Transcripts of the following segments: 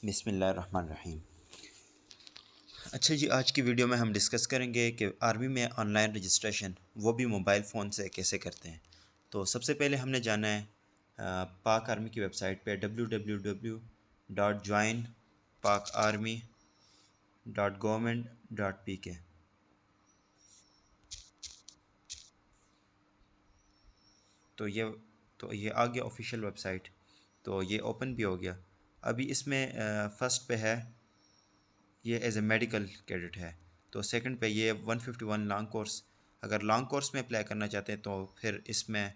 बिस्मिल्लाहिर्रहमानिर्रहीम। अच्छा जी, आज की वीडियो में हम डिस्कस करेंगे कि आर्मी में ऑनलाइन रजिस्ट्रेशन वो भी मोबाइल फ़ोन से कैसे करते हैं। तो सबसे पहले हमने जाना है पाक आर्मी की वेबसाइट पे www.joinpakarmy.government.pk। तो ये तो ये आ गया ऑफिशियल वेबसाइट। तो ये ओपन भी हो गया। अभी इसमें फ़र्स्ट पे है ये एज ए मेडिकल कैडेट है। तो सेकंड पे ये 151 लॉन्ग कोर्स। अगर लॉन्ग कोर्स में अप्लाई करना चाहते हैं तो फिर इसमें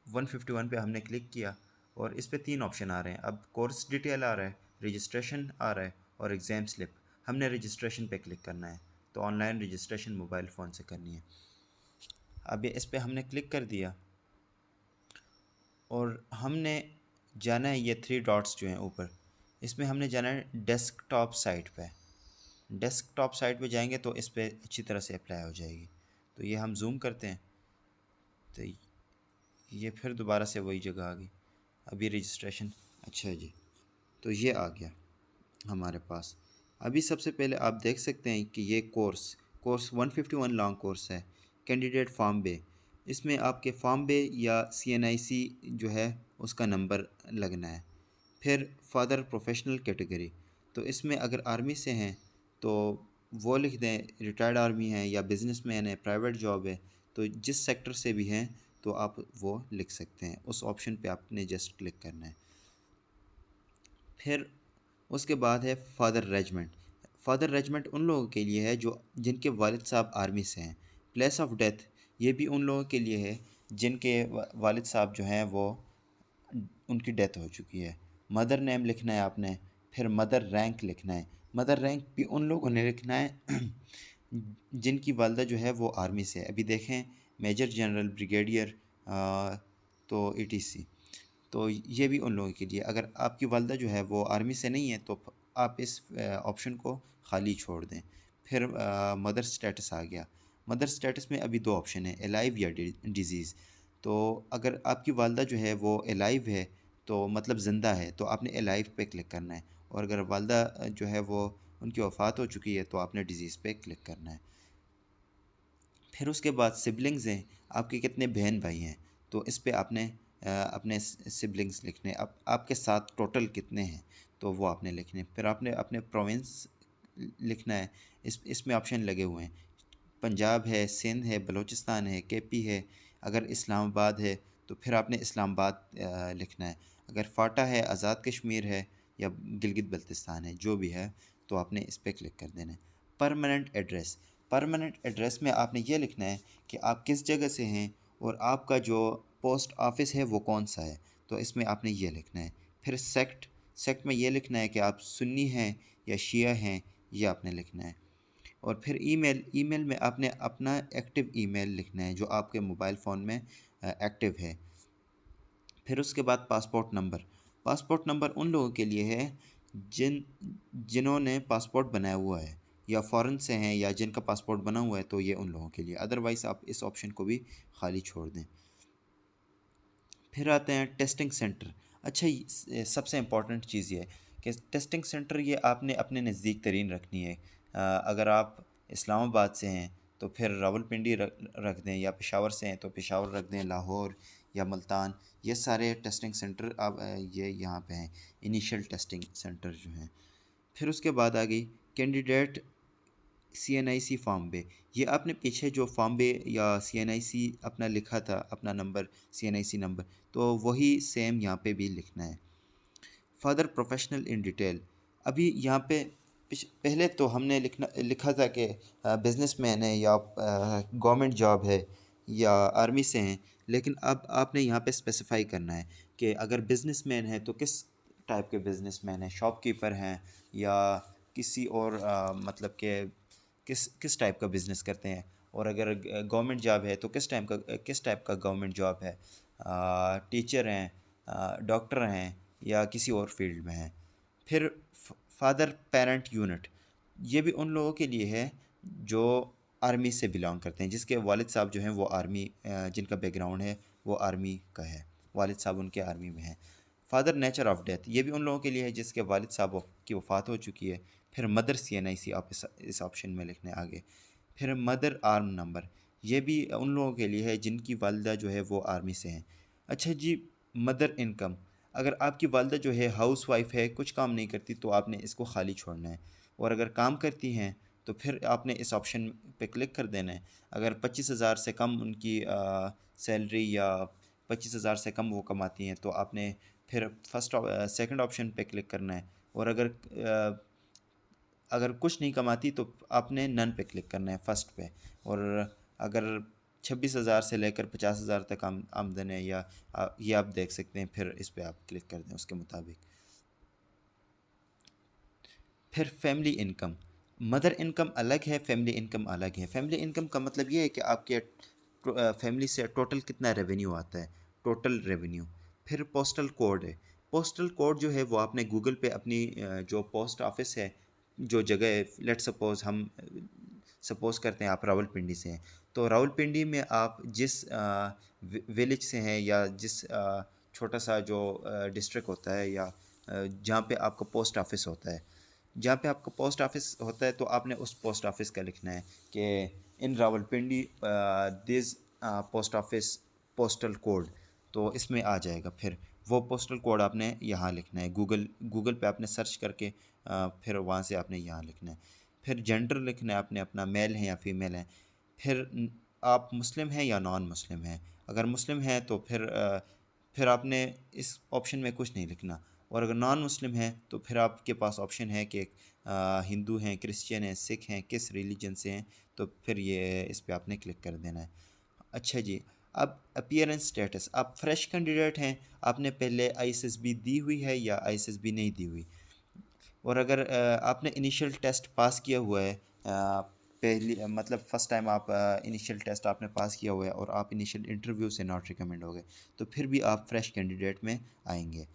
151 पे हमने क्लिक किया और इस पे तीन ऑप्शन आ रहे हैं। अब कोर्स डिटेल आ रहा है, रजिस्ट्रेशन आ रहा है और एग्ज़ाम स्लिप। हमने रजिस्ट्रेशन पे क्लिक करना है। तो ऑनलाइन रजिस्ट्रेशन मोबाइल फ़ोन से करनी है। अब ये इस पे हमने क्लिक कर दिया और हमने जाना है ये थ्री डॉट्स जो हैं ऊपर, इसमें हमने जाना है डेस्कटॉप साइट पे। डेस्कटॉप साइट पे जाएंगे तो इस पर अच्छी तरह से अप्लाई हो जाएगी। तो ये हम जूम करते हैं तो ये फिर दोबारा से वही जगह आ गई। अभी रजिस्ट्रेशन, अच्छा जी, तो ये आ गया हमारे पास। अभी सबसे पहले आप देख सकते हैं कि ये कोर्स कोर्स 151 लॉन्ग कोर्स है, कैंडिडेट फॉर्म बे। इसमें आपके फॉर्म बे या CNIC जो है उसका नंबर लगना है। फिर फादर प्रोफेशनल कैटेगरी, तो इसमें अगर आर्मी से हैं तो वो लिख दें, रिटायर्ड आर्मी हैं या बिजनेसमैन है, प्राइवेट जॉब है, तो जिस सेक्टर से भी हैं तो आप वो लिख सकते हैं। उस ऑप्शन पे आपने जस्ट क्लिक करना है। फिर उसके बाद है फादर रेजिमेंट। फादर रेजिमेंट उन लोगों के लिए है जो जिनके वालिद साहब आर्मी से हैं। प्लेस ऑफ डेथ, ये भी उन लोगों के लिए है जिनके वालिद साहब जो हैं वो उनकी डेथ हो चुकी है। मदर नेम लिखना है आपने। फिर मदर रैंक लिखना है। मदर रैंक भी उन लोगों ने लिखना है जिनकी वालदा जो है वो आर्मी से है। अभी देखें, मेजर जनरल, ब्रिगेडियर, तो ETC। तो ये भी उन लोगों के लिए। अगर आपकी वालदा जो है वो आर्मी से नहीं है तो आप इस ऑप्शन को खाली छोड़ दें। फिर मदर स्टेटस आ गया। मदर स्टेटस में अभी दो ऑप्शन है, एलाइव या डिजीज़। तो अगर आपकी वालदा जो है वो एलाइव है तो मतलब ज़िंदा है तो आपने एलाइव पे क्लिक करना है। और अगर वालदा जो है वो उनकी वफ़ात हो चुकी है तो आपने डिजीज़ पे क्लिक करना है। फिर उसके बाद सिबलिंग्स हैं, आपके कितने बहन भाई हैं, तो इस पे आपने अपने सिबलिंग्स लिखने। अब आपके साथ टोटल कितने हैं तो वो आपने लिखने। फिर आपने अपने प्रोविंस लिखना है। इसमें ऑप्शन लगे हुए हैं, पंजाब है, सिंध है, बलूचिस्तान है, KP है। अगर इस्लामाबाद है तो फिर आपने इस्लामाबाद लिखना है। अगर फ़ाटा है, आज़ाद कश्मीर है या गिलगित बल्तिस्तान है, जो भी है तो आपने इस पर क्लिक कर देना है। परमानेंट एड्रेस, परमानेंट एड्रेस में आपने ये लिखना है कि आप किस जगह से हैं और आपका जो पोस्ट ऑफिस है वो कौन सा है, तो इसमें आपने ये लिखना है। फिर सेक्ट, सेक्ट में ये लिखना है कि आप सुन्नी हैं या शिया हैं, ये आपने लिखना है। और फिर ईमेल, ईमेल में आपने अपना एक्टिव ईमेल लिखना है जो आपके मोबाइल फ़ोन में एक्टिव है। फिर उसके बाद पासपोर्ट नंबर। पासपोर्ट नंबर उन लोगों के लिए है जिन्होंने पासपोर्ट बनाया हुआ है या फ़ॉरेन से हैं या जिनका पासपोर्ट बना हुआ है, तो ये उन लोगों के लिए। अदरवाइज़ आप इस ऑप्शन को भी खाली छोड़ दें। फिर आते हैं टेस्टिंग सेंटर। अच्छा, सबसे इम्पॉर्टेंट चीज़ ये है कि टेस्टिंग सेंटर ये आपने अपने नज़दीक तरीन रखनी है। अगर आप इस्लामाबाद से हैं तो फिर रावलपिंडी रख दें, या पेशावर से हैं तो पेशावर रख दें, लाहौर या मुल्तान। ये सारे टेस्टिंग सेंटर अब ये यहाँ पे हैं, इनिशियल टेस्टिंग सेंटर जो हैं। फिर उसके बाद आ गई कैंडिडेट CNIC फॉर्म बे। ये आपने पीछे जो फॉर्म बे या CNIC अपना लिखा था, अपना नंबर, CNIC नंबर, तो वही सेम यहाँ पे भी लिखना है। फर्दर प्रोफेशनल इन डिटेल, अभी यहाँ पे पहले तो हमने लिखा था कि बिजनेसमैन है या गवर्नमेंट जॉब है या आर्मी से हैं, लेकिन अब आपने यहाँ पे स्पेसिफाई करना है कि अगर बिजनेसमैन है तो किस टाइप के बिजनेसमैन हैं, शॉपकीपर हैं या किसी और मतलब कि किस टाइप का बिज़नेस करते हैं। और अगर गवर्नमेंट जॉब है तो किस टाइप का गवर्नमेंट जॉब है, टीचर हैं, डॉक्टर हैं या किसी और फील्ड में हैं। फिर फादर पेरेंट यूनिट, ये भी उन लोगों के लिए है जो आर्मी से बिलोंग करते हैं, जिसके वालिद साहब जो हैं वो आर्मी, जिनका बैकग्राउंड है वो आर्मी का है, वालिद साहब उनके आर्मी में हैं। फादर नेचर ऑफ डेथ, ये भी उन लोगों के लिए है जिसके वालिद साहब की वफ़ात हो चुकी है। फिर मदर CNIC आप इस ऑप्शन में लिखना है आगे। फिर मदर आर्म नंबर, ये भी उन लोगों के लिए है जिनकी वालदा जो है वो आर्मी से हैं। अच्छा जी, मदर इनकम, अगर आपकी वालदा जो है हाउस वाइफ है, कुछ काम नहीं करती, तो आपने इसको खाली छोड़ना है। और अगर काम करती हैं तो फिर आपने इस ऑप्शन पे क्लिक कर देना है। अगर 25,000 से कम उनकी सैलरी या 25,000 से कम वो कमाती हैं तो आपने फिर सेकंड ऑप्शन पे क्लिक करना है। और अगर कुछ नहीं कमाती तो आपने नन पे क्लिक करना है, फर्स्ट पे। और अगर 26,000 से लेकर 50,000 तक आमदन है या ये आप देख सकते हैं, फिर इस पे आप क्लिक कर दें उसके मुताबिक। फिर फैमिली इनकम, मदर इनकम अलग है, फैमिली इनकम अलग है। फैमिली इनकम का मतलब ये है कि आपके फैमिली से टोटल कितना रेवेन्यू आता है, टोटल रेवेन्यू। फिर पोस्टल कोड है, पोस्टल कोड जो है वो आपने गूगल पे अपनी जो पोस्ट ऑफिस है, जो जगह है, लेट सपोज हम सपोज करते हैं आप रावलपिंडी से हैं, तो रावलपिंडी में आप जिस विलेज से हैं या जिस छोटा सा जो डिस्ट्रिक्ट होता है या जहाँ पे आपका पोस्ट ऑफिस होता है, जहाँ पे आपका पोस्ट ऑफिस होता है तो आपने उस पोस्ट ऑफिस का लिखना है कि in Rawalpindi this post office postal code, तो इसमें आ जाएगा। फिर वो पोस्टल कोड आपने यहाँ लिखना है, गूगल पे आपने सर्च करके फिर वहाँ से आपने यहाँ लिखना है। फिर जेंडर लिखना है आपने अपना, मेल है या फीमेल है। फिर आप मुस्लिम हैं या नॉन मुस्लिम हैं, अगर मुस्लिम हैं तो फिर आपने इस ऑप्शन में कुछ नहीं लिखना। और अगर नॉन मुस्लिम हैं तो फिर आपके पास ऑप्शन है कि हिंदू हैं, क्रिश्चियन हैं, सिख हैं, किस रिलीजन से हैं, तो फिर ये इस पे आपने क्लिक कर देना है। अच्छा जी, अब अपीयरेंस स्टेटस, आप फ्रेश कैंडिडेट हैं, आपने पहले ISSB दी हुई है या ISSB नहीं दी हुई। और अगर आपने इनिशियल टेस्ट पास किया हुआ है, पहली मतलब फ़र्स्ट टाइम आप इनिशियल टेस्ट आपने पास किया हुआ है और आप इनिशियल इंटरव्यू से नॉट रिकमेंड हो गए, तो फिर भी आप फ्रेश कैंडिडेट में आएंगे।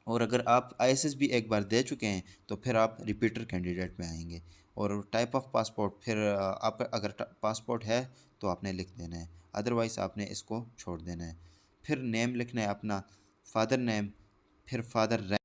और अगर आप ISSB एक बार दे चुके हैं तो फिर आप रिपीटर कैंडिडेट में आएंगे। और टाइप ऑफ पासपोर्ट, फिर आप अगर पासपोर्ट है तो आपने लिख देना है, अदरवाइज़ आपने इसको छोड़ देना है। फिर नेम लिखना है अपना, फादर नेम, फिर फादर रैंक।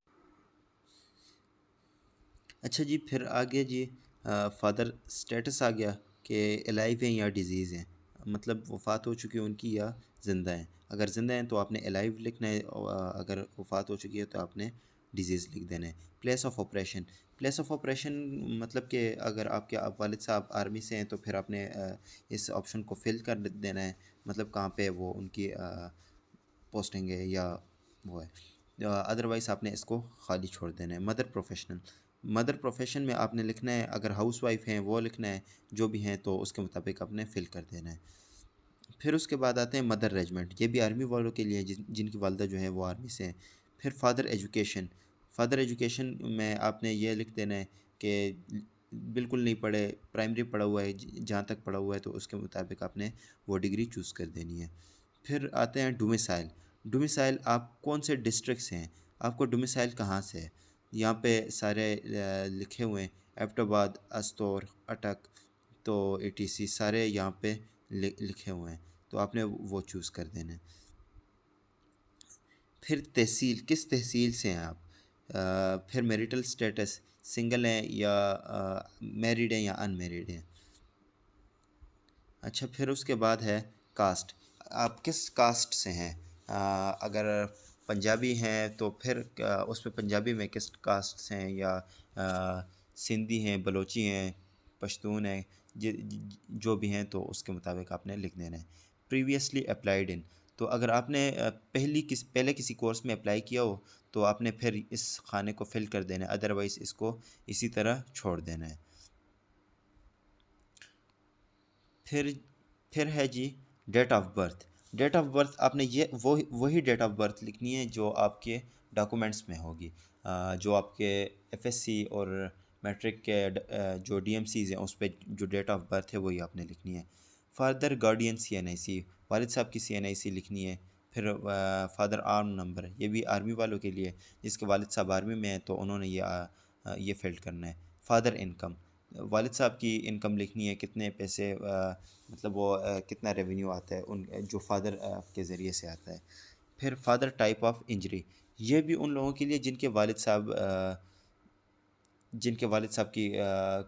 अच्छा जी, फिर आगे जी फादर स्टेटस आ गया कि अलाइव हैं या डिजीज़ हैं, मतलब वफ़ात हो चुकी है उनकी या ज़िंदा हैं। अगर ज़िंदा हैं तो आपने अलाइव लिखना है, और अगर वफ़ात हो चुकी है तो आपने डिजीज़ लिख देना है। Place of operation, place of operation मतलब कि अगर आपके वालिद साहब आर्मी से हैं तो फिर आपने इस ऑप्शन को फिल कर देना है, मतलब कहाँ पे वो उनकी पोस्टिंग है या वो है। अदरवाइज़ आपने इसको खाली छोड़ देना है। मदर प्रोफेशनल, मदर प्रोफेशन में आपने लिखना है, अगर हाउस वाइफ हैं वो लिखना है, जो भी हैं तो उसके मुताबिक आपने फिल कर देना है। फिर उसके बाद आते हैं मदर रेजिमेंट, ये भी आर्मी वालों के लिए है जिनकी वालदा जो है वो आर्मी से हैं। फिर फादर एजुकेशन, फादर एजुकेशन में आपने ये लिख देना है कि बिल्कुल नहीं पढ़े, प्राइमरी पढ़ा हुआ है, जहाँ तक पढ़ा हुआ है तो उसके मुताबिक आपने वो डिग्री चूज़ कर देनी है। फिर आते हैं डोमिसाइल, डोमिसाइल आप कौन से डिस्ट्रिक्ट से हैं, आपको डोमिसाइल कहाँ से है, यहाँ पे सारे लिखे हुए हैं, एबटाबाद, अस्तौर, अटक, तो ATC सारे यहाँ पे लिखे हुए हैं, तो आपने वो चूज़ कर देना है। फिर तहसील, किस तहसील से हैं आप। फिर मैरिटल स्टेटस, सिंगल हैं या मैरिड हैं या अनमैरिड हैं। अच्छा, फिर उसके बाद है कास्ट, आप किस कास्ट से हैं। अगर पंजाबी हैं तो फिर उस पे पंजाबी में किस कास्ट से हैं, या सिंधी हैं, बलोची हैं, पश्तून हैं, जो भी हैं तो उसके मुताबिक आपने लिख देना है। प्रीवियसली अप्लाइड इन, तो अगर आपने पहले किसी कोर्स में अप्लाई किया हो तो आपने फिर इस खाने को फिल कर देना है, अदरवाइज़ इसको इसी तरह छोड़ देना है। फिर फिर है जी date of birth, date of birth आपने ये वही डेट ऑफ बर्थ लिखनी है जो आपके डॉक्यूमेंट्स में होगी। जो आपके FSC और मैट्रिक के जो DMCs हैं उस पर जो डेट ऑफ बर्थ है वही आपने लिखनी है। फादर गार्डियन CNIC, वालिद साहब की CNIC लिखनी है। फिर फादर आर्म नंबर, ये भी आर्मी वालों के लिए, जिसके वालिद साहब आर्मी में हैं तो उन्होंने ये फिल करना है। फादर इनकम, वालिद साहब की इनकम लिखनी है, कितने पैसे मतलब वो कितना रेवेन्यू आता है उन जो फादर के ज़रिए से आता है। फिर फादर टाइप ऑफ इंजरी, ये भी उन लोगों के लिए जिनके वालिद साहब की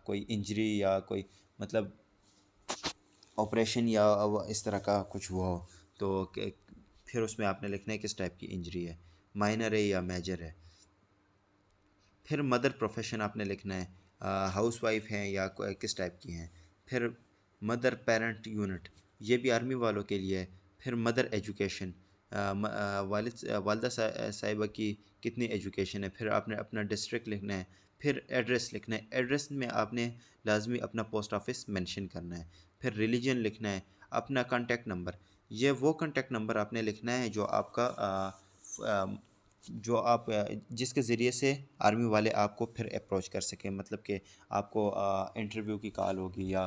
कोई इंजरी या कोई मतलब ऑपरेशन या इस तरह का कुछ हुआ हो, तो फिर उसमें आपने लिखना है किस टाइप की इंजरी है, माइनर है या मेजर है। फिर मदर प्रोफेशन आपने लिखना है, हाउस वाइफ हैं या किस टाइप की हैं। फिर मदर पेरेंट यूनिट, ये भी आर्मी वालों के लिए है। फिर मदर एजुकेशन, वालदा साहिबा की कितनी एजुकेशन है। फिर आपने अपना डिस्ट्रिक्ट लिखना है। फिर एड्रेस लिखना है, एड्रेस में आपने लाजमी अपना पोस्ट ऑफिस मेंशन करना है। फिर रिलीजन लिखना है, अपना कांटेक्ट नंबर, ये वो कांटेक्ट नंबर आपने लिखना है जो आपका जो आप जिसके ज़रिए से आर्मी वाले आपको फिर अप्रोच कर सकें, मतलब कि आपको इंटरव्यू की कॉल होगी या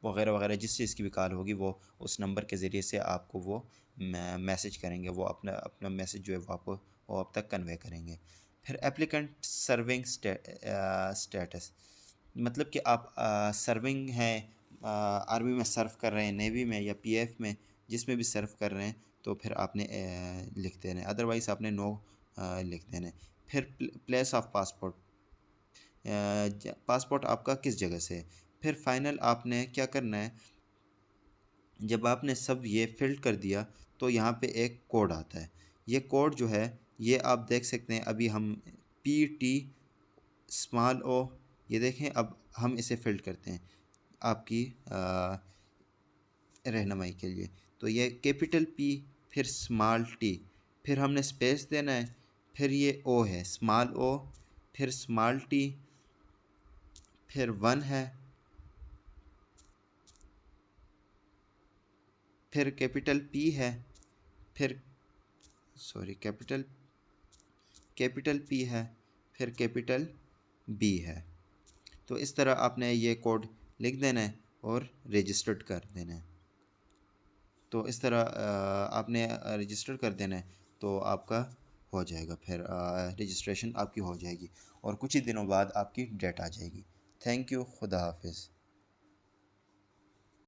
वगैरह वगैरह जिस चीज़ की भी कॉल होगी, वो उस नंबर के ज़रिए से आपको वो मैसेज करेंगे, वो अपना अपना मैसेज जो है वो आप तक कन्वे करेंगे। फिर एप्लीकेंट सर्विंग स्टेटस, मतलब कि आप सर्विंग हैं, आर्मी में सर्व कर रहे हैं, नेवी में या पीएफ में, जिसमें भी सर्व कर रहे हैं, तो फिर आपने लिख देना है, अदरवाइज़ आपने नो लिख देना है। फिर प्लेस ऑफ पासपोर्ट, पासपोर्ट आपका किस जगह से है। फिर फाइनल आपने क्या करना है, जब आपने सब ये फिल कर दिया तो यहाँ पे एक कोड आता है। ये कोड जो है ये आप देख सकते हैं, अभी हम PT स्मॉल ओ, ये देखें, अब हम इसे फिल करते हैं आपकी रहनुमाई के लिए। तो ये कैपिटल P, फिर स्मॉल T, फिर हमने स्पेस देना है, फिर ये O है, स्मॉल O, फिर स्मॉल T, फिर 1 है, फिर कैपिटल P है, फिर कैपिटल P है, फिर कैपिटल B है। तो इस तरह आपने ये कोड लिख देना है और रजिस्टर्ड कर देना है। तो इस तरह आपने रजिस्टर कर देना है, तो आपका हो जाएगा, फिर रजिस्ट्रेशन आपकी हो जाएगी और कुछ ही दिनों बाद आपकी डेट आ जाएगी। थैंक यू, खुदा हाफिज़।